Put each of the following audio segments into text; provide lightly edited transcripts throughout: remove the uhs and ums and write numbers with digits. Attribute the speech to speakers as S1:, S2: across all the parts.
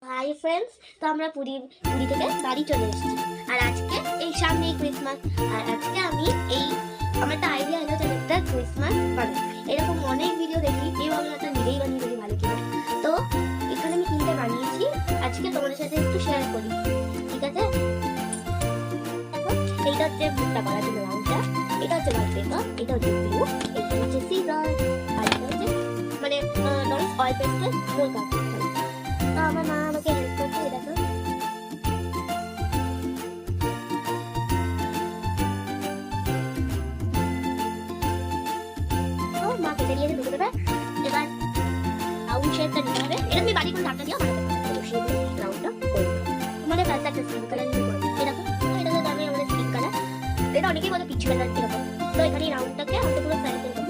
S1: Hi friends, তো আমরা পুরী থেকে বাড়ি চলে এসেছি। আর আজকে এই সামনেই ক্রিসমাস। আর আজকে আমি আমার একটা আইডিয়া এলো যে একটা ক্রিসমাস বানাই। এরকম অনেক ভিডিও দেখি, এই ভাবলাম একটা নিজেই বানিয়ে বলি ভালো কিনা। তো এখানে আমি তিনটে বানিয়েছি, আজকে তোমাদের সাথে একটু শেয়ার করি, ঠিক আছে? দেখো, এইটা হচ্ছে ভুট্টা করার জন্য রাউন্ডটা, এটা হচ্ছে হোয়াইট পেপার, এটা হচ্ছে ব্লু, এটা হচ্ছে সিজার, আর এটা হচ্ছে মানে ডরিস অয়েল পেস্টের গোল কাপ। তো আমার মা আমাকে হেল্প করছে, এই দেখো। তো মা কেটে দিয়ে ঢুকে দেবে। এবার রাউন্ড শেপটা নিতে হবে। এটা তুমি বাড়ি কোনো ঢাকা দিও, বানাতে পারো। বসিয়ে দিয়ে রাউন্ডটা করে দেবো। আমাদের কাছে একটা স্কিন কালার ইউজ করে এই দেখো। তো এটা হচ্ছে আমি আমাদের স্কিন কালার। এটা অনেকেই বলে পিচ কালার এরকম। তো এখানে এই রাউন্ডটাকে আমাদের পুরো সাইড করে দেবো।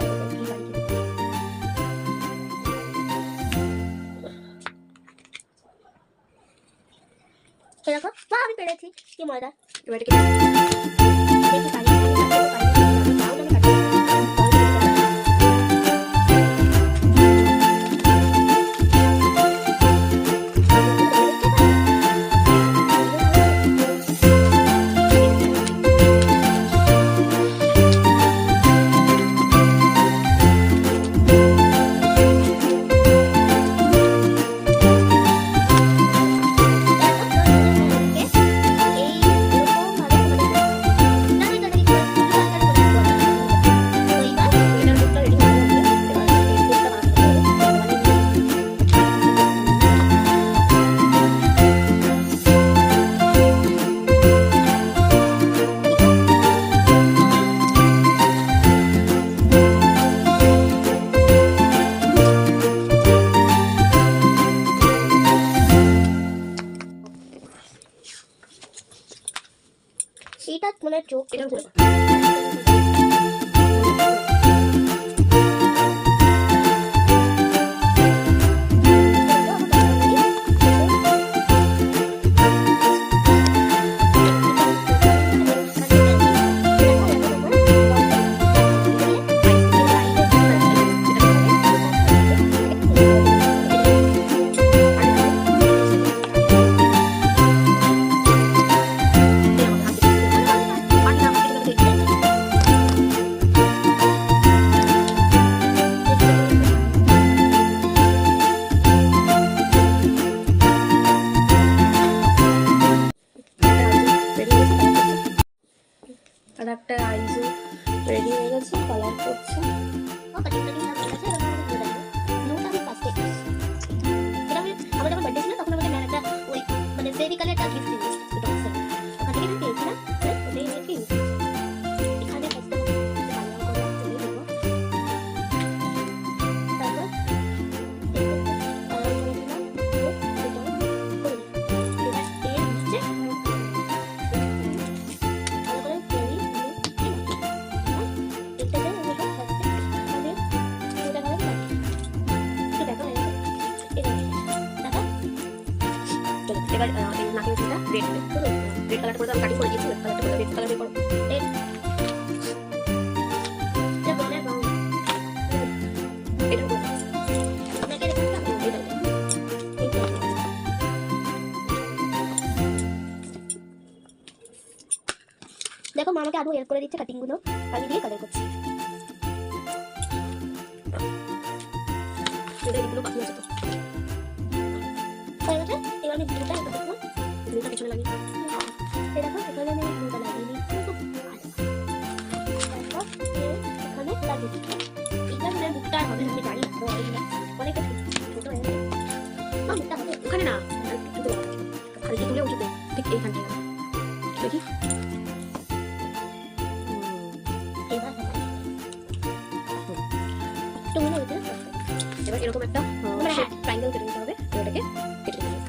S1: দেখো, মা আমি পেরেছি, কি মজা। এবার এটাকে দেখি পারি। এটা মানে চোখ এটা আর একটা আইজও রেডি হয়ে গেছে, কালার করছে। আমাদের যখন বার্থডে ছিল তখন আমাদের ম্যানেজার ওই মানে বেবি কালারটা গিফট দিয়েছে, ওখান থেকে আমি পেয়েছিলাম। ওটাই আমাকে ইউজ করছি। এখানে ফার্স্টে এবার এই নাকের যেটা রেড কালারটা করে আমি কাটিং করে দিয়েছি। রেড কালারটা করে রেড কালারে করো। এটা বলে রং এটা বলে আপনাকে দেখাচ্ছি। দেখো, মা আমাকে আরো হেল্প করে দিচ্ছে কাটিং গুলো, আমি দিয়ে কালার করছি। এগুলো বাকি আছে তো এবার আমি ব্লুটা এটা দেখো, ব্লুটা পিছনে লাগিয়ে এই দেখো, এখানে আমি ব্লুটা লাগিয়ে নিচ্ছি। এখানে লাগিয়ে দিচ্ছি। এটা মানে বুকটা হবে আমি জানি না, অনেকটা ছোট হয়ে গেছে। না বুকটা হবে ওখানে না, একটু খালি তুলে উঁচুতে ঠিক এইখানটায় দেখি। এবার তো মনে হচ্ছে এবার এরকম একটা ট্রায়াঙ্গেল কেটে নিতে হবে। এটাকে কেটে নিতে হবে।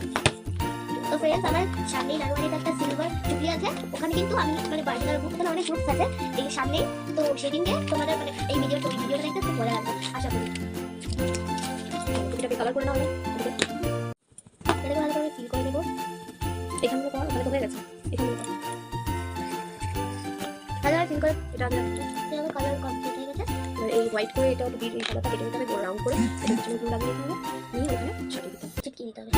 S1: তো ফ্রেন্ডস, আমার সামনেই নানুবাড়িতে একটা সিলভার টুপি আছে, ওখানে কিন্তু আমি মানে বার্থডে গ্রুপ থেকে অনেক গ্রুপস আছে এই সামনে। তো সেদিনকে তোমাদের মানে এই ভিডিওটা দেখতে খুব মজা লাগবে আশা করি। টুপিটাকে কালার করে নাও, এটাকে ভালো করে ফিল করে দেবো। এখানগুলো কর, ওখানে তো হয়ে গেছে। এখানগুলো কর ভালো ফিল করে, এটা কালার কমপ্লিট হয়ে গেছে। এই হোয়াইট করে এটা এই কালারটা কেটে নিতে হবে, রাউন্ড করে এটা পিছনে লাগিয়ে দিতে হবে, নিয়ে ওখানে সাজিয়ে দিতে হবে, চিপকিয়ে দিতে হবে।